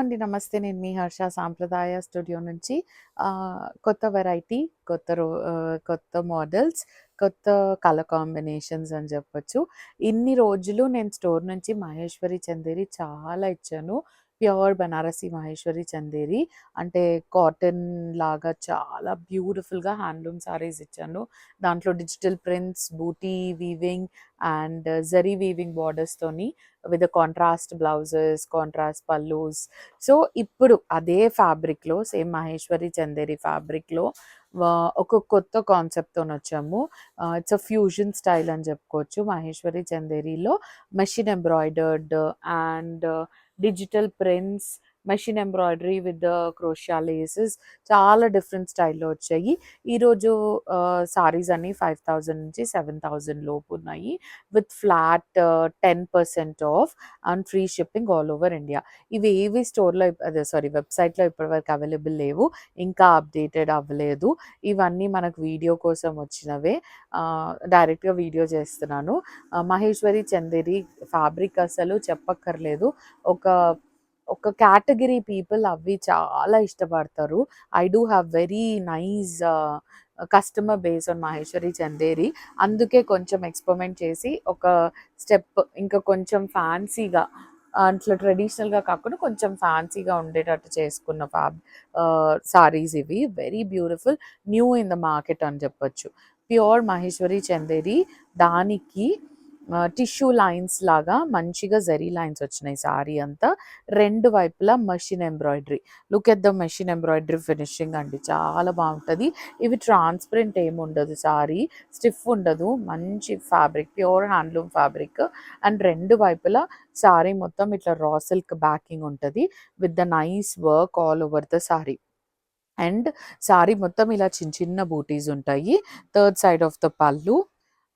అండి. నమస్తే. నేను మీ హర్ష సాంప్రదాయ స్టూడియో నుంచి కొత్త వెరైటీ, కొత్త మోడల్స్, కొత్త కలర్ కాంబినేషన్స్ అని చెప్పొచ్చు. ఇన్ని రోజులు నేను స్టోర్ నుంచి మహేశ్వరి చందేరి చాలా ఇచ్చాను. ప్యూర్ బనారసి మహేశ్వరి చందేరి అంటే కాటన్ లాగా చాలా బ్యూటిఫుల్‌గా హ్యాండ్లూమ్ సారీస్ ఇచ్చాను. దాంట్లో digital prints, buti weaving and zari weaving బోర్డర్స్‌తోని with contrast blouses, contrast pallus. So, ఇప్పుడు అదే ఫ్యాబ్రిక్‌లో సేమ్ మహేశ్వరి చందేరి ఫ్యాబ్రిక్‌లో ఒక కొత్త కాన్సెప్ట్‌తోనొచ్చాము. ఇట్స్ అ ఫ్యూజన్ స్టైల్ అని చెప్పుకోవచ్చు. మహేశ్వరి చందేరిలో machine embroidered and digital prints, machine embroidery with crochet laces చాలా డిఫరెంట్ స్టైల్‌లో వచ్చాయి. ఈరోజు సారీస్ అన్నీ 5000 నుంచి 7000 లోపు ఉన్నాయి. With flat 10% off and free shipping all over India. ఇవి ఏవి స్టోర్‌లో వెబ్‌సైట్‌లో ఇప్పటివరకు అవైలబుల్ లేవు. ఇంకా అప్డేటెడ్ అవ్వలేదు. ఇవన్నీ మనకు వీడియో కోసం వచ్చినవే. డైరెక్ట్‌గా వీడియో చేస్తున్నాను. మహేశ్వరి చందేరి ఫ్యాబ్రిక్ అసలు చెప్పక్కర్లేదు. ఒక ఒక కేటగిరీ పీపుల్ అవి చాలా ఇష్టపడతారు. I do have very nice customer base on Maheshwari Chanderi. అందుకే కొంచెం ఎక్స్పెరిమెంట్ చేసి ఒక స్టెప్ ఇంకా కొంచెం ఫ్యాన్సీగా అట్లా ట్రెడిషనల్‌గా కాకుండా కొంచెం ఫ్యాన్సీగా ఉండేటట్టు చేసుకున్న సారీస్ ఇవి. Very beautiful, new in the market అని చెప్పొచ్చు. ప్యూర్ మహేశ్వరి చందేరి దానికి టిష్యూ లైన్స్ లాగా మంచిగా జరీ లైన్స్ వచ్చినాయి సారీ అంతా. రెండు వైపులా machine embroidery. Look at the machine embroidery finishing అండి, చాలా బాగుంటుంది. ఇవి ట్రాన్స్పరెంట్ ఏమి ఉండదు, సారీ స్టిఫ్ ఉండదు, మంచి fabric, pure handloom fabric. And రెండు వైపులా సారీ మొత్తం ఇట్లా రా సిల్క్ బ్యాకింగ్ ఉంటుంది with the nice work all over the sorry. And sari మొత్తం ఇలా చిన్న చిన్న బూటీస్ ఉంటాయి. థర్డ్ సైడ్ ఆఫ్ ద పళ్ళు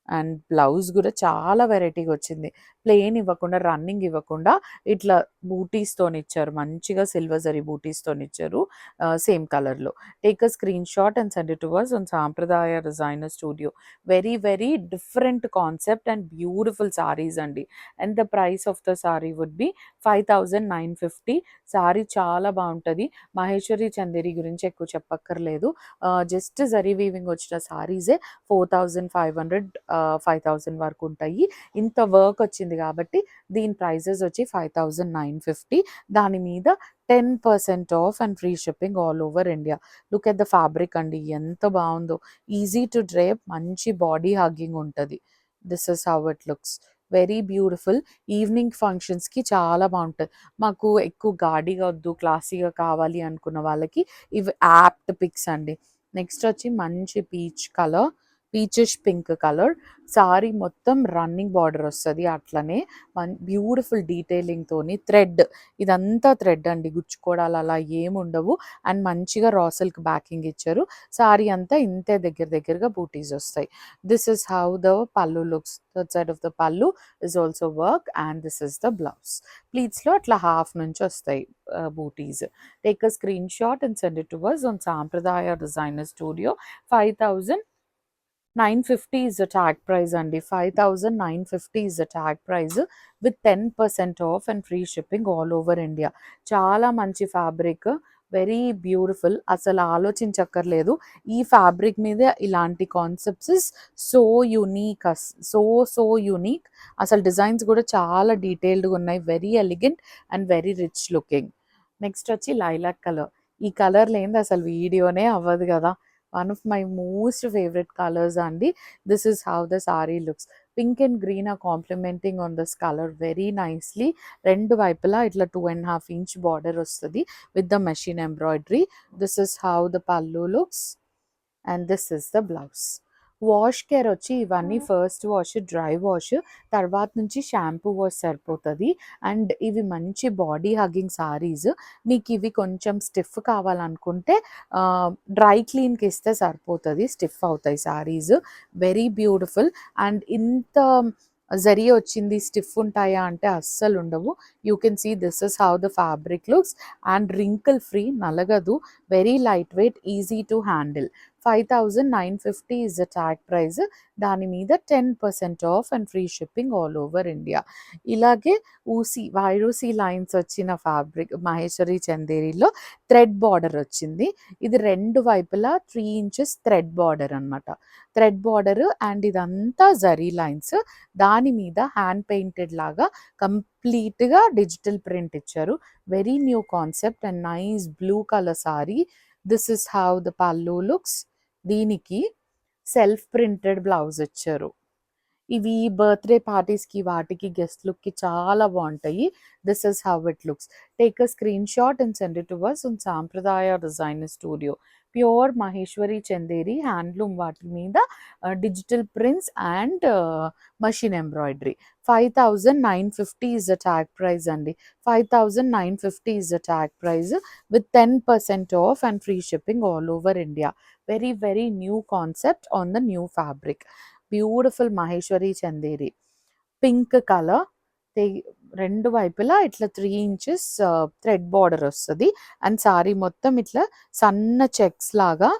అండ్ బ్లౌజ్ కూడా చాలా వెరైటీగా వచ్చింది. ప్లెయిన్ ఇవ్వకుండా, రన్నింగ్ ఇవ్వకుండా ఇట్లా బూటీస్తోని ఇచ్చారు. మంచిగా సిల్వర్ జరీ బూటీస్తోని ఇచ్చారు సేమ్ కలర్లో. Take a screenshot and send it to us on Sampradaya designer studio. Very very different concept and beautiful saris అండి. And the price of the sari would be 5950. Sari చాలా బాగుంటుంది. మహేశ్వరి చందేరి గురించి ఎక్కువ చెప్పక్కర్లేదు. జస్ట్ జరీ వీవింగ్ వచ్చిన సారీసే 4500, 5000 వరకు ఉంటాయి. ఇంత వర్క్ వచ్చింది కాబట్టి దీని ప్రైజెస్ వచ్చి 5950. దాని మీద 10% off and free shipping all over India. Look at the fabric అండి, ఎంత బాగుందో. ఈజీ టు డ్రేప్, మంచి బాడీ హగ్గింగ్ ఉంటుంది. This is how it looks. Very beautiful. Evening ఫంక్షన్స్కి చాలా బాగుంటుంది. మాకు ఎక్కువ గాడిగా వద్దు, క్లాసీగా కావాలి అనుకున్న వాళ్ళకి ఇవి యాప్ట్ పిక్స్ అండి. నెక్స్ట్ వచ్చి మంచి peach colour, peachish pink colour. Sorry మొత్తం రన్నింగ్ బార్డర్ వస్తుంది. అట్లనే బ్యూటిఫుల్ డీటెయిలింగ్తోని థ్రెడ్, ఇదంతా థ్రెడ్ అండి, గుచ్చుకోవడాలు అలా ఏముండవు. అండ్ మంచిగా రా సిల్క్ బ్యాకింగ్ ఇచ్చారు. సారీ అంతా ఇంతే దగ్గరగా బూటీస్ వస్తాయి. This is how the pallu looks. Third side of the pallu is also work and this is the blouse. ప్లీట్స్లో అట్లా హాఫ్ నుంచి వస్తాయి butis. Take a screenshot and send it to us on Sampradaya designer studio. 5950 is the tag price అండి. 5950 is the tag price with 10% off and free shipping all over India. చాలా మంచి fabric, very beautiful. అసలు ఆలోచించక్కర్లేదు. ఈ fabric మీద ఇలాంటి concepts so unique, so unique. అసలు designs కూడా చాలా డీటెయిల్డ్గా ఉన్నాయి. Very elegant and very rich looking. Next వచ్చి లైలాక్ కలర్. ఈ కలర్ లేనిది అసలు వీడియోనే అవ్వదు కదా. One of my most favourite colours అండి. This is how the sari looks. Pink and green are complementing on this colour very nicely. రెండు వైపులా ఇట్లా 2.5 ఇంచ్ బార్డర్ వస్తుంది with the machine embroidery. This is how the pallu looks and this is the blouse. Wash care వచ్చి ఇవన్నీ first wash, dry wash, తర్వాత నుంచి shampoo wash సరిపోతుంది. And ఇవి మంచి బాడీ హగ్గింగ్ సారీస్. మీకు ఇవి కొంచెం స్టిఫ్ కావాలనుకుంటే డ్రై క్లీన్కి ఇస్తే సరిపోతుంది, స్టిఫ్ అవుతాయి సారీస్. Very beautiful. అండ్ ఇంత జరీ వచ్చింది, స్టిఫ్ ఉంటాయా అంటే అస్సలు ఉండవు. You can see this is how the fabric looks and wrinkle free, నలగదు. Very light weight, easy to handle. 5,950 is the tag price. దాని మీద 10% off and free shipping all over India. ఇలాగే వైరూసి లైన్స్ వచ్చిన ఫ్యాబ్రిక్ మహేశ్వరి చందేరిలో thread border వచ్చింది. ఇది 2 వైపులా 3 ఇంచెస్ థ్రెడ్ బార్డర్ అనమాట. థ్రెడ్ బార్డర్ అండ్ ఇదంతా జరీ లైన్స్. దాని మీద హ్యాండ్ పెయింటెడ్ లాగా కంప్లీట్‌గా డిజిటల్ ప్రింట్ ఇచ్చారు. Very new concept and nice blue colour sorry. This is how the pallu looks. దీనికి సెల్ఫ్ ప్రింటెడ్ బ్లౌజ్ ఇచ్చారు. ఇవి బర్త్‌డే పార్టీస్‌కి వాటికి గెస్ట్ లుక్‌కి చాలా బావుంటాయి. This is how it looks. Take a screen shot and send it to us on సాంప్రదాయ designer studio. Pure Maheshwari Chanderi handloom వాటి మీద digital prints and machine embroidery. 5,950 is the tag price అండి. 5,950 is the tag price with 10% off and free shipping all over India. Very, very new concept on the new fabric. Beautiful Maheshwari Chanderi pink colour. రెండు వైపులా ఇట్లా 3 inches thread border వస్తుంది and sari మొత్తం ఇట్లా సన్న checks లాగా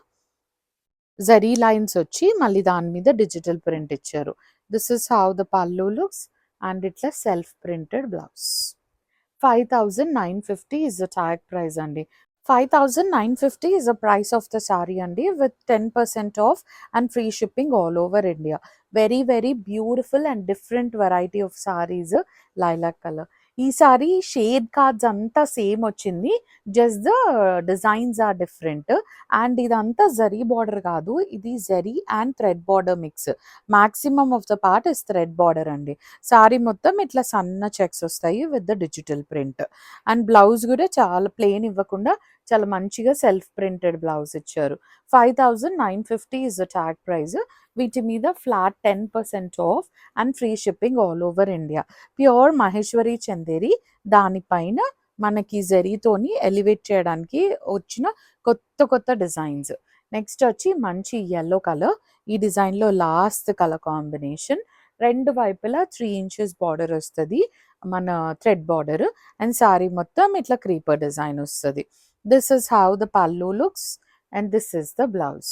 zari lines వచ్చి మళ్ళీ దాని మీద డిజిటల్ ప్రింట్ ఇచ్చారు. This is how the pallu looks and ఇట్లా self printed blouse. 5,950 is the tag price అండి. 5,950 is the price of the saree అండి with 10% off and free shipping all over India. Very, very beautiful and different variety of sarees. Lilac color. ఈ saree shade cards అంతా same వచ్చింది. Just the designs are different. And ఇదంతా zari border కాదు, ఇది zari and thread border mix. Maximum of the part is thread border అండి. సారీ మొత్తం ఇట్లా సన్న చెక్స్ వస్తాయి with the digital print. And blouse కూడా చాలా ప్లెయిన్ ఇవ్వకుండా చాలా మంచిగా సెల్ఫ్ ప్రింటెడ్ బ్లౌజ్ ఇచ్చారు. 5,950 ఇస్ ద ట్యాగ్ ప్రైస్. వీటి మీద flat 10% off and free shipping all over India. Pure Maheshwari Chanderi దానిపైన మనకి జరీతోని ఎలివేట్ చేయడానికి వచ్చిన కొత్త కొత్త డిజైన్స్. నెక్స్ట్ వచ్చి మంచి యెల్లో కలర్. ఈ డిజైన్లో లాస్ట్ కలర్ కాంబినేషన్. రెండు వైపులా 3 ఇంచెస్ బార్డర్ వస్తుంది, మన థ్రెడ్ బార్డర్. అండ్ సారీ మొత్తం ఇట్లా క్రీపర్ డిజైన్ వస్తుంది. This is how the pallu looks and this is the blouse.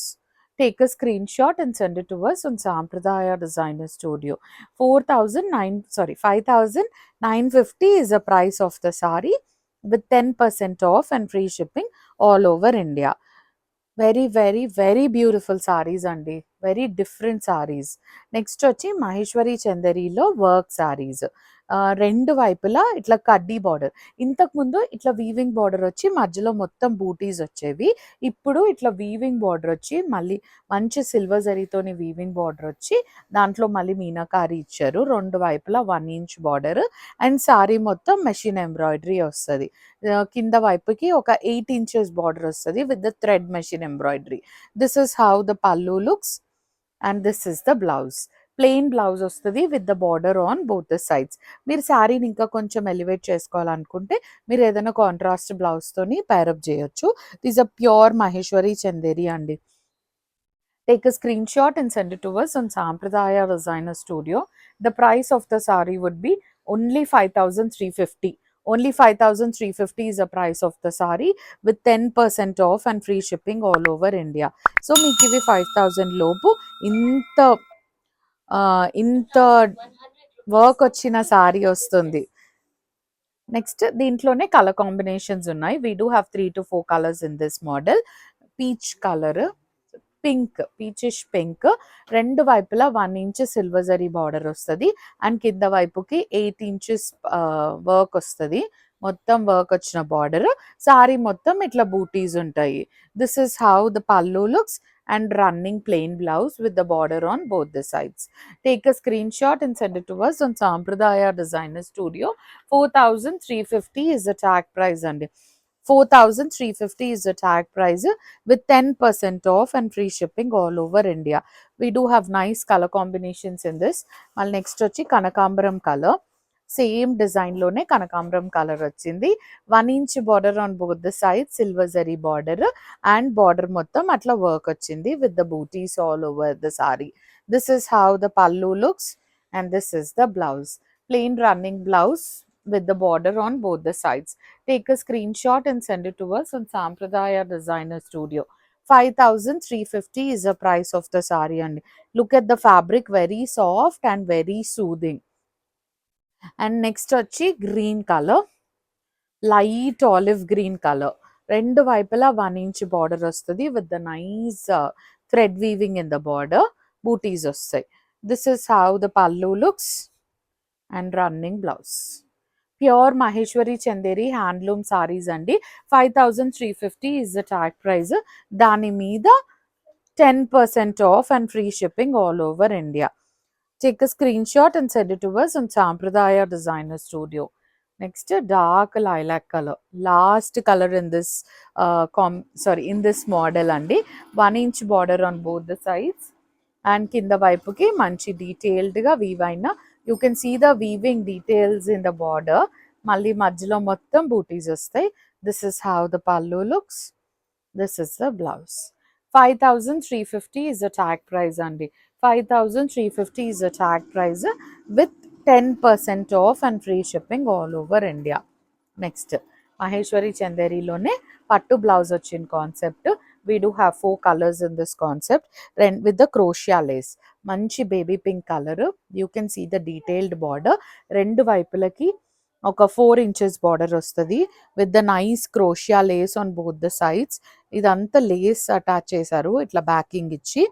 Take a screenshot and send it to us on Sampradaya Designer Studio. 5,950 is the price of the saree with 10% off and free shipping all over India. Very very very beautiful saris అండి. Very different saris. Next వచ్చి Maheshwari చందరిలో work saris. రెండు వైపులా ఇట్లా కడ్డీ border. ఇంతకుముందు ఇట్లా weaving border వచ్చి మధ్యలో మొత్తం బూటీస్ వచ్చేవి. ఇప్పుడు ఇట్లా వీవింగ్ బార్డర్ వచ్చి మళ్ళీ మంచి సిల్వర్ జరీతోని వీవింగ్ బార్డర్ వచ్చి దాంట్లో మళ్ళీ మీనాకారి ఇచ్చారు. రెండు వైపులా 1 ఇంచ్ బార్డర్ అండ్ సారీ మొత్తం మెషిన్ ఎంబ్రాయిడరీ వస్తుంది. కింద వైపుకి ఒక 8 ఇంచెస్ బార్డర్ వస్తుంది with the thread machine embroidery. This is how the pallu looks and this is the blouse. Plain blouse వస్తుంది with the border on both the sides. మీరు శారీని ఇంకా కొంచెం ఎలివేట్ చేసుకోవాలనుకుంటే మీరు ఏదైనా కాంట్రాస్ట్ బ్లౌజ్తోని పేరప్ చేయొచ్చు. This a pure Maheshwari Chanderi అండి. Take a screenshot and send it to us on Sampradaya Designer Studio. The price of the saree would be only 5,350. Only 5,350 is the price of the saree with 10% off and free shipping all over India. So మీకు ఇవి 5,000 లోపు ఇంత work వచ్చిన sorry వస్తుంది. Next దీంట్లోనే colour combinations ఉన్నాయి. We do have 3 to 4 colours in this model. Peach colour, pink, peachish pink. రెండు వైపులా 1 ఇంచ్ సిల్వర్ జరీ బార్డర్ వస్తుంది అండ్ కింద వైపుకి 8 ఇంచెస్ వర్క్ వస్తుంది. మొత్తం వర్క్ వచ్చిన బార్డర్. సారీ మొత్తం ఇట్లా బూటీస్ ఉంటాయి. This is how the pallu looks and running plain blouse with the border on both the sides. Take a screenshot and send it to us on Sampradaya Designer Studio. 4,350 is the tag price and 4,350 is the tag price with 10% off and free shipping all over India. We do have nice color combinations in this. Well, next వచ్చి కనకాంబరం colour. Same design లోనే కనకాంబరం colour వచ్చింది. 1 inch border on both the side, silver zari border and border మొత్తం అట్లా work వచ్చింది with the butis all over the sari. This is how the pallu looks and this is the blouse. Plain running blouse with the border on both the sides. Take a screenshot and send it to us on Sampradaya Designer Studio. 5350 is the price of the saree and look at the fabric, very soft and very soothing. And next వచ్చి green color, light olive green color. రెండు వైపులా 1 inch border వస్తుంది with the nice thread weaving in the border. Booties వస్తాయి. This is how the pallu looks and running blouse. Pure Maheshwari Chanderi handloom sarees andi. 5350 is the tag price. Dani meeda 10% off and free shipping all over India. Take a screenshot and send it to us on Sampradaya Designer Studio. Next, dark lilac color. Last color in this in this model andi. 1 inch border on both the sides. And kinda వైపుకి మంచి detailed గా weave అయిన, you can see the weaving details in the border. మళ్ళీ మధ్యలో మొత్తం బూటీస్ వస్తాయి. This is how the pallu looks. This is the blouse. 5350 is the tag price అండి. 5350 is the tag price with 10% off and free shipping all over India. Next Maheshwari చందేరిలోనే పట్టు blouse వచ్చిన concept. We do have 4 colours in this concept with the crochet lace. మంచి baby pink colour. You can see the detailed border. రెండు వైపులకి ఒక 4 inches border వస్తుంది with the nice crochet lace on both the sides. ఇదంతా lace attach చేశారు ఇట్లా backing ఇచ్చి.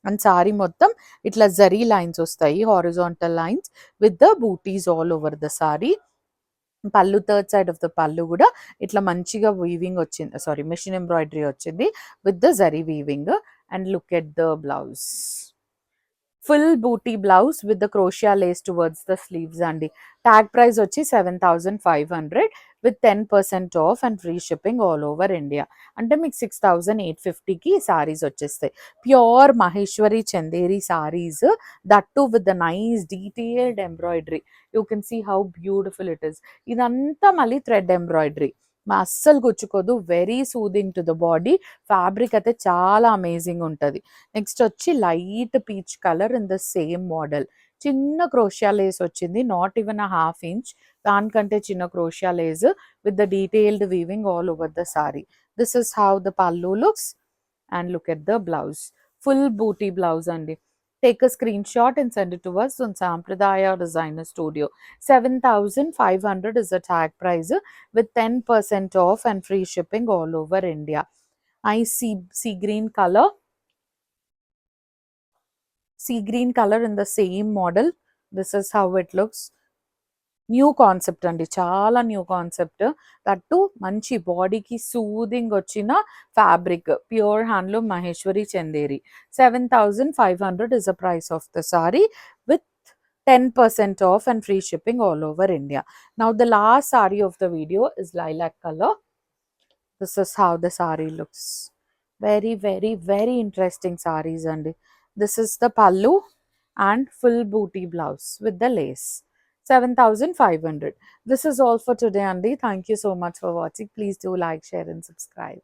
And sari మొత్తం ఇట్లా జరీ లైన్స్ వస్తాయి, horizontal lines with the butis all over the saree. పళ్ళు థర్డ్ సైడ్ ఆఫ్ ద పళ్ళు కూడా ఇట్లా మంచిగా వీవింగ్ వచ్చింది, సారీ మిషన్ ఎంబ్రాయిడరీ వచ్చింది with the zari weaving. And look at the blouse, full booty blouse with the crochet lace towards the sleeves అండి. Tag price వచ్చి 7500 with 10% off and free shipping all over India. అంటే మీకు 6850కి సారీస్ వచ్చేస్తాయి. Pure Maheshwari Chanderi sarees, that too with the nice detailed embroidery. You can see how beautiful it is. ఇదంతా మళ్ళీ thread embroidery, అస్సలు గుచ్చుకోదు, very soothing to the body. Fabric అయితే చాలా అమేజింగ్ ఉంటుంది. నెక్స్ట్ వచ్చి light peach colour in the same model. చిన్న crochet lace వచ్చింది, not even a half inch, దానికంటే చిన్న crochet lace with the detailed weaving all over the sari. This is how the pallu looks and look at the blouse. Full booty blouse అండి. Take a screenshot and send it to us on Sampradaya Designer Studio. 7500 is the tag price with 10% off and free shipping all over India. Nice sea green color. Sea green color in the same model. This is how it looks. New concept అండి, చాలా new concept. That మంచి బాడీకి soothing వచ్చిన fabric, pure handloom Maheshwari Chanderi. 7500 is the price of the saree with 10% off and free shipping all over India. Now the last saree of the video is lilac color. This is how the saree looks. Very very very interesting sarees అండి. This is the pallu and full booty blouse with the lace. 7500. This is all for today, Andy. Thank you so much for watching. Please do like, share and subscribe.